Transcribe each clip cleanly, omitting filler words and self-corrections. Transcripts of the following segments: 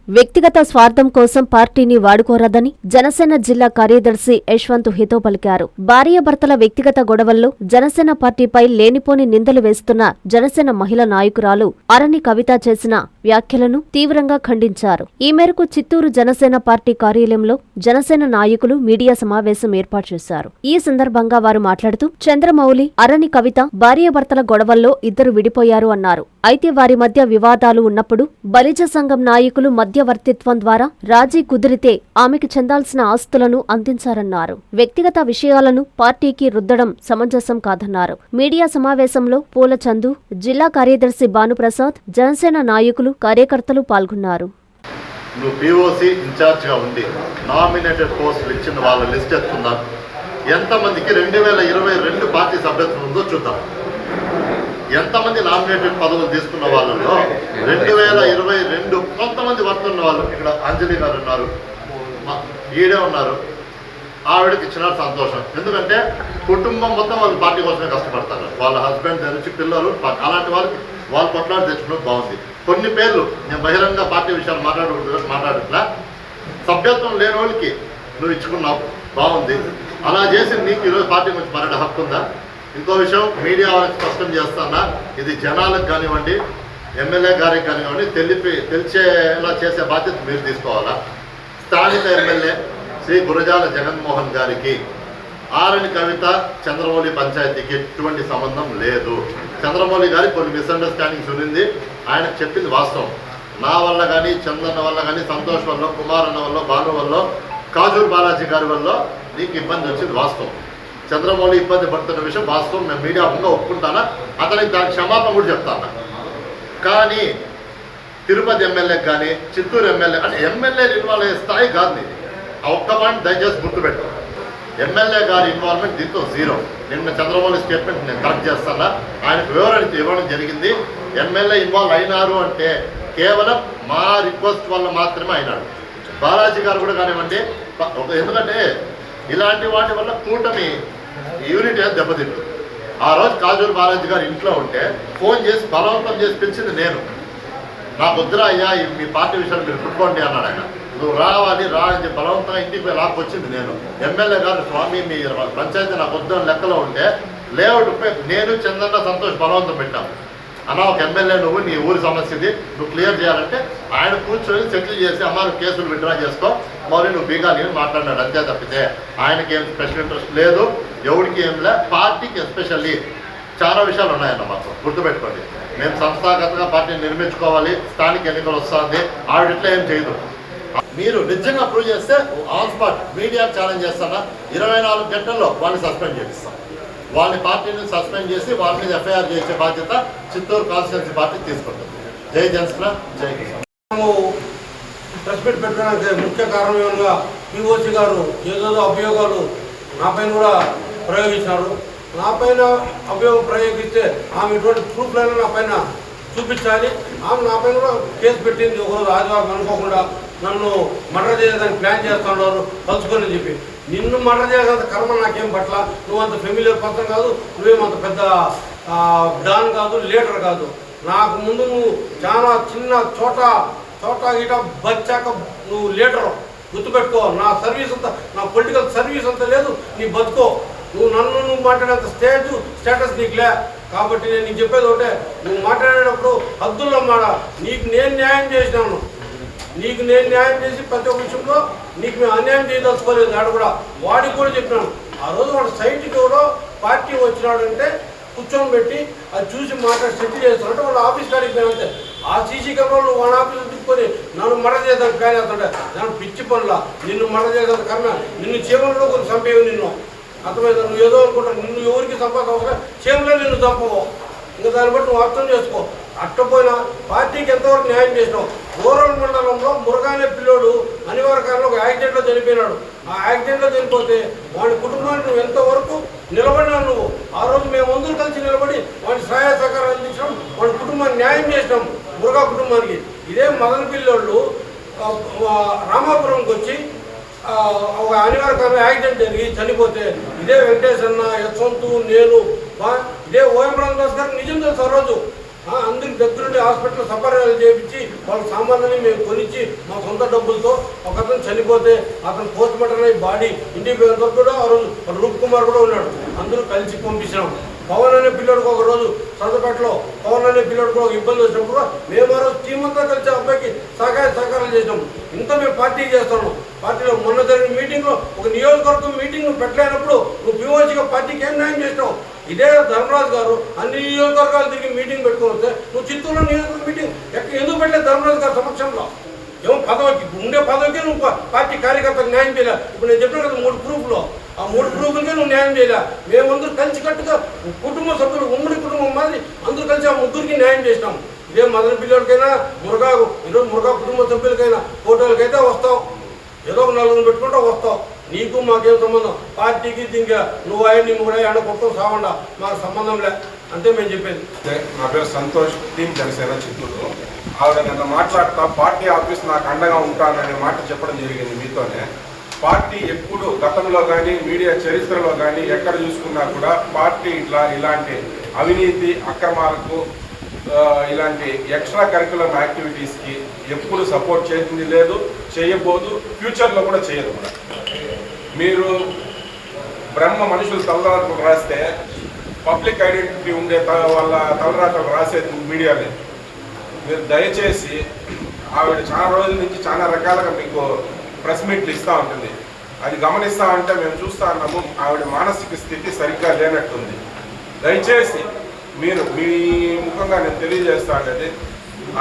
వ్యక్తిగత స్వార్థం కోసం పార్టీని వాడుకోరాదని జనసేన జిల్లా కార్యదర్శి యశ్వంత్ హితో పలికారు. భార్యాభర్తల వ్యక్తిగత గొడవల్లో జనసేన పార్టీపై లేనిపోని నిందలు వేస్తున్న జనసేన మహిళా నాయకురాలు అరణి కవిత చేసిన వ్యాఖ్యలను తీవ్రంగా ఖండించారు. ఈ మేరకు చిత్తూరు జనసేన పార్టీ కార్యాలయంలో జనసేన నాయకులు మీడియా సమావేశం ఏర్పాటు చేశారు. ఈ సందర్భంగా వారు మాట్లాడుతూ చంద్రమౌళి, అరణి కవిత భార్యాభర్తల గొడవల్లో ఇద్దరు విడిపోయారు అన్నారు. అయితే వారి మధ్య వివాదాలు ఉన్నప్పుడు బలిజ సంఘం నాయకులు మధ్యవర్తిత్వం ద్వారా రాజీ కుదిరితే ఆమెకు చెందాల్సిన ఆస్తులను అందించారన్నారు. వ్యక్తిగత విషయాలను పార్టీకి రుద్దడం సమంజసం కాదన్నారు. మీడియా సమావేశంలో పూలచందు, జిల్లా కార్యదర్శి భానుప్రసాద్, జనసేన నాయకులు, కార్యకర్తలు పాల్గొన్నారు. నువ్వు పీఓసీ ఇన్ఛార్జ్గా ఉండి నామినేటెడ్ పోస్టులు ఇచ్చిన వాళ్ళ లిస్ట్ ఎత్తుకుందాం. ఎంతమందికి 2022 పార్టీ సభ్యత్వం ఉందో చూద్దాం. ఎంతమంది నామినేటెడ్ పదవులు తీసుకున్న వాళ్ళలో 2022 కొంతమంది వర్తున్న వాళ్ళు, ఇక్కడ అంజలి గారు ఉన్నారు, ఈడే ఉన్నారు, ఆవిడకి ఇచ్చిన సంతోషం. ఎందుకంటే కుటుంబం మొత్తం వాళ్ళు పార్టీ కోసమే కష్టపడతారు. వాళ్ళ హస్బెండ్ నుంచి పిల్లలు, అలాంటి వాళ్ళకి వాళ్ళు కొట్లాడి తెచ్చుకున్నది బాగుంది. కొన్ని పేర్లు నేను బహిరంగ పార్టీ విషయాలు మాట్లాడట్లా, సభ్యత్వం లేని వాళ్ళకి నువ్వు ఇచ్చుకున్నావు, బాగుంది. అలా చేసి నీకు ఈరోజు పార్టీ నుంచి మాట్లాడే హక్కు ఉందా? ఇంకో విషయం మీడియా వాళ్ళకి స్పష్టం చేస్తానా, ఇది జనాలకు కానివ్వండి, ఎమ్మెల్యే గారికి కానివ్వండి తెలిసేలా చేసే బాధ్యత మీరు తీసుకోవాలా. స్థానిక ఎమ్మెల్యే శ్రీ గురజాల జగన్మోహన్ గారికి అరణి కవిత చంద్రమౌళి పంచాయతీకి ఎటువంటి సంబంధం లేదు. చంద్రమౌళి గారికి కొన్ని మిస్అండర్స్టాండింగ్స్ ఉంది, ఆయనకు చెప్పింది వాస్తవం. నా వల్ల కానీ, చందన్న వల్ల కానీ, సంతోష్ వల్ల, కుమార్ అన్న వల్ల, భాను వల్ల, కాజూర్ బాలాజీ గారి వల్ల నీకు ఇబ్బంది వచ్చింది వాస్తవం. చంద్రమౌళి ఇబ్బంది పడుతున్న విషయం వాస్తవం, మేము మీడియా ముందు ఒప్పుకుంటానా, అతనికి దానికి క్షమాపణ కూడా చెప్తాను. కానీ తిరుపతి ఎమ్మెల్యేకి కానీ, చిత్తూరు ఎమ్మెల్యే అంటే ఎమ్మెల్యే ఇన్వాల్వ్ అయ్యే స్థాయి కాదు నీది. ఆ ఒక్క పాయింట్ దయచేసి గుర్తుపెట్టు. ఎమ్మెల్యే గారి ఇన్వాల్వ్మెంట్ దీంతో జీరో. నిన్న చంద్రమౌళి స్టేట్మెంట్ నేను కరెక్ట్ చేస్తానా, ఆయనకు వివరణ ఇవ్వడం జరిగింది. ఎమ్మెల్యే ఇన్వాల్వ్ అయినారు అంటే కేవలం మా రిక్వెస్ట్ వల్ల మాత్రమే అయినాడు. బాలాజీ గారు కూడా కానివ్వండి, ఎందుకంటే ఇలాంటి వాటి వల్ల కూటమి యూనిట్ దెబ్బతింటుంది. ఆ రోజు కాజూరు బాలాజీ గారు ఇంట్లో ఉంటే ఫోన్ చేసి బలవంతం చేసి పిలిచింది నేను. నాకు వద్దురా అయ్యా, మీ పార్టీ విషయాలు మీరు పుట్టుకోండి అన్నాడు ఆయన. నువ్వు రావాలి రా అని బలవంతంగా ఇంటికి లాక్కొచ్చింది నేను. ఎమ్మెల్యే గారు స్వామి మీ పంచాయతీ నాకు వద్దని లెక్కలో ఉంటే లేఅవుట్ నేను చంద్రన్న సంతోష్ బలవంతం పెట్టాను. అన్న ఒక ఎమ్మెల్యే నువ్వు, నీ ఊరి సమస్యది నువ్వు క్లియర్ చేయాలంటే ఆయన కూర్చొని సెటిల్ చేసి అమ్మ నువ్వు కేసులు విత్డ్రా చేసుకో, మరి నువ్వు బీగాలి అని మాట్లాడినాడు. అంతే తప్పితే ఆయనకి ఏం స్పెషల్ ఇంట్రెస్ట్ లేదు, ఎవరికి ఏం లే. పార్టీకి ఎస్పెషల్లీ చాలా విషయాలు ఉన్నాయన్న మాకు గుర్తుపెట్టుకోండి. మేము సంస్థాగతంగా పార్టీని నిర్మించుకోవాలి, స్థానిక ఎన్నికలు వస్తుంది, ఆవిడ ఇట్లా ఏం చేయదు. మీరు నిజంగా ప్రూవ్ చేస్తే ఆన్ స్పాట్ మీడియా ఛాలెంజ్ చేస్తానా, 24 గంటల్లో వాళ్ళని సస్పెండ్ చేపిస్తాం. వాళ్ళని పార్టీని సస్పెండ్ చేసి వాళ్ళ మీద ఎఫ్ఐఆర్ చేసే బాధ్యత చిత్తూరు కాన్స్టిట్యున్సీ పార్టీ తీసుకుంటుంది. జై జనసేన, జై కిసాన్. ప్రెస్ మీట్ పెట్టడానికి ముఖ్య కారణంగా పీఓసీ గారు ఏదో అభియోగాలు నా పైన కూడా ప్రయోగించారు. నా పైన అభియోగం ప్రయోగిస్తే ఆమె ఇటువంటి ప్రూఫ్లైనా నా పైన చూపించాలి. ఆమె నా పైన కూడా కేసు పెట్టింది. ఒకరోజు ఆదివారం అనుకోకుండా నన్ను మర్డర్ చేసేదానికి ప్లాన్ చేస్తున్నారు కలుసుకొని చెప్పి. నిన్ను మర్డర్ చేసేంత కర్మ నాకేం పట్ల, నువ్వు అంత ఫెమిలియర్ పర్సన్ కాదు, నువ్వేమంత పెద్ద డాన్ కాదు, లీడర్ కాదు. నాకు ముందు నువ్వు చాలా చిన్న చోట గిట బచ్చాక నువ్వు లీడరు, గుర్తుపెట్టుకో. నా సర్వీస్ అంతా, నా పొలిటికల్ సర్వీస్ అంతా లేదు, నీ బతుకో. నువ్వు మాట్లాడేంత స్టేటస్ నీకు లే. కాబట్టి నేను నీకు చెప్పేది ఒకటే, నువ్వు మాట్లాడేటప్పుడు హద్దుల్లో నీకు నేను న్యాయం చేసినాను. నీకు నేను న్యాయం చేసి ప్రతి ఒక్క విషయంలో నీకు మేము అన్యాయం చేయదలుచుకోలేదు. ఆడ కూడా వాడికి కూడా చెప్పినాను. ఆ రోజు వాడు సైట్కి కూడా పార్టీ వచ్చినాడంటే కూర్చొని పెట్టి అది చూసి మాట్లాడి సెటిల్ చేస్తానంటే వాళ్ళ ఆఫీస్ కాడికి పోయినంతే. ఆ సీసీ కెమెరాలు వాళ్ళ ఆఫీస్ తిప్పుకొని నన్ను మర్డర్ చేద్దానికి ప్లాన్ చేస్తుంటే దాని పిచ్చి పనుల. నిన్ను మర్డర్ చేద్దానికి కన్నా నిన్ను చీమలలో కొన్ని చంపేవి. నిన్ను అర్థమైందా? నువ్వు ఏదో అనుకుంటావు, నిన్ను ఎవరికి చంపాల్సిన అవసరం, చీమలో నిన్ను చంపవు. ఇంకా దాన్ని బట్టి నువ్వు అర్థం చేసుకో. అట్టపోయినా పార్టీకి ఎంతవరకు న్యాయం చేసినావు. రూరల్ మండలంలో మురగానే పిల్లోడు అనివార్య కాలంలో ఒక యాక్సిడెంట్లో చనిపోయినాడు. ఆ యాక్సిడెంట్లో చనిపోతే వాడి కుటుంబానికి నువ్వు ఎంతవరకు నిలబడినావు. నువ్వు ఆ రోజు మేము అందరూ కలిసి నిలబడి వాడి సహాయ సహకారం అందించడం, వాడి కుటుంబాన్ని న్యాయం చేసినాం, మురగా కుటుంబానికి. ఇదే మదన పిల్లోళ్ళు రామాపురంకి వచ్చి ఒక అనివార్య కాలంలో యాక్సిడెంట్ జరిగి చనిపోతే ఇదే వెంకటేష్ అన్న, యశ్వంతు, నేను, ఇదే ఓఎం రామదాస్ గారికి నిజం తెలుసు. ఆ రోజు అందరికి దగ్గరుండి హాస్పిటల్ సపర్యాలు చేయించి వాళ్ళ సామాన్లని మేము కొనిచ్చి మా సొంత డబ్బులతో ఒక అతను చనిపోతే అతను పోస్ట్ మార్టం అయ్యి బాడీ ఇంటికి పోయినంత కూడా ఆ రోజు రూప్ కుమార్ కూడా ఉన్నాడు. అందరూ కలిసి పంపించినాం. పవన్ అనే పిల్లడికి ఒక రోజు సంతపేటలో పవన్ అనే పిల్లడికి ఒక ఇబ్బంది వచ్చినప్పుడు మేము ఆ రోజు టీం అంతా కలిసి అబ్బాయికి సహకారాలు చేసినాం. ఇంత మేము పార్టీ చేస్తాము. పార్టీలో మొన్న జరిగిన మీటింగ్లో ఒక నియోజకవర్గం మీటింగ్ పెట్టలేనప్పుడు నువ్వు పిఓసిగా పార్టీకి ఏం న్యాయం చేసినావు? ఇదే ధర్మరాజు గారు అన్ని నియోజకవర్గాలు తిరిగి మీటింగ్ పెట్టుకుని వస్తే నువ్వు చిత్తూరులో నియోజకవర్గ మీటింగ్ ఎందుకు పెట్టలేదు? ధర్మరాజు గారి సమక్షంలో ఏమో పదవికి ఉండే పదవికి నువ్వు పార్టీ కార్యకర్తలకు న్యాయం చేయలే. ఇప్పుడు నేను చెప్పిన కదా 3 ప్రూఫ్లో ఆ 3 ప్రూఫ్లకే నువ్వు న్యాయం చేయలే. మేమందరూ కలిసికట్టుగా కుటుంబ సభ్యులు ఉమ్మడి కుటుంబం మాది అందరూ కలిసి ఆ 3కి న్యాయం చేసినాం. ఇదే మదన పిల్లలకైనా ఈరోజు మురుగా కుటుంబ సభ్యులకైనా ఫోటోలకైతే వస్తాం. ఏదో ఒక 4 పెట్టుకుంటా వస్తాం. నీకు మాకేం సంబంధం? పార్టీకి దీనికి నువ్వు అయ్యి కూడా ఆడ కొట్టం సావండా మాకు సంబంధం లే అంతే మేము చెప్పేది. నా పేరు సంతోష్, టీం జనసేన చిత్తూరు. ఆవిడ నిన్న మాట్లాడతా పార్టీ ఆఫీస్ నాకు అండగా ఉంటాననే మాట చెప్పడం జరిగింది మీతోనే. పార్టీ ఎప్పుడు గతంలో కానీ మీడియా చరిత్రలో కానీ ఎక్కడ చూసుకున్నా కూడా పార్టీ ఇలాంటి అవినీతి అక్రమాలకు ఇలాంటి ఎక్స్ట్రా కరికులర్ యాక్టివిటీస్కి ఎప్పుడు సపోర్ట్ చేసింది లేదు, చేయబోదు, ఫ్యూచర్లో కూడా చేయదు కూడా. మీరు బ్రహ్మ మనుషులు తలరాతలు రాస్తే పబ్లిక్ ఐడెంటిటీ ఉండే వాళ్ళ తలరాతలు రాసేది మీడియానే. మీరు దయచేసి ఆవిడ చాలా రోజుల నుంచి చాలా రకాలుగా మీకు ప్రెస్ మీట్లు ఇస్తూ ఉంటుంది. అది గమనిస్తూ ఉంటే మేము చూస్తూ ఉన్నాము ఆవిడ మానసిక స్థితి సరిగ్గా లేనట్టుంది. దయచేసి మీరు మీ ముఖంగా నేను తెలియజేస్తా అనేది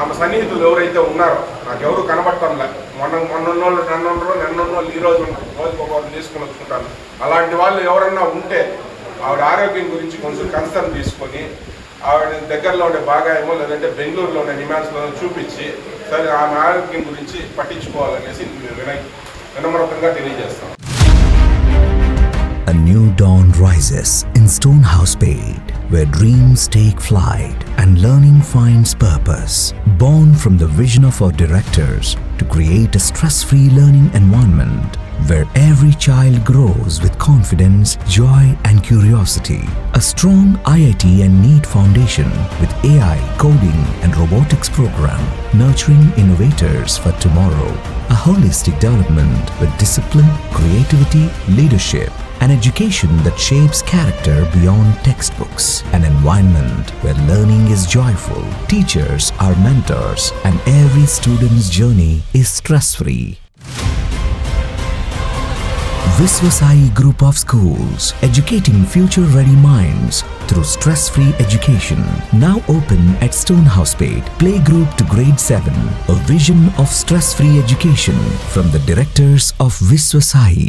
ఆమె సన్నిహితులు ఎవరైతే ఉన్నారో నాకు ఎవరు కనబడటంలే. మొన్నోళ్ళు నిన్నోళ్ళు ఈ రోజు రోజుకొకరు తీసుకుని వచ్చుకుంటాను. అలాంటి వాళ్ళు ఎవరన్నా ఉంటే ఆవిడ ఆరోగ్యం గురించి కొంచెం కన్సర్న్ తీసుకొని ఆవిడ దగ్గరలో ఉండే బాగాయమో లేదంటే బెంగళూరులో ఉండే నిమాన్స్లో చూపించి సరే ఆమె ఆరోగ్యం గురించి పట్టించుకోవాలనేసి వినమ్రతంగా తెలియజేస్తాం. A new dawn rises in Stonehouse-Spade, where dreams take flight and learning finds purpose. Born from the vision of our directors to create a stress-free learning environment where every child grows with confidence, joy and curiosity. A strong IIT and NEET foundation with AI, coding and robotics program, nurturing innovators for tomorrow. A holistic development with discipline, creativity, leadership, an education that shapes character beyond textbooks, an environment where learning is joyful, teachers are mentors, and every student's journey is stress-free. Viswasai Group of Schools, educating future-ready minds through stress-free education. Now open at Stonehouse-Spade, playgroup to grade 7. A vision of stress-free education from the directors of Viswasai.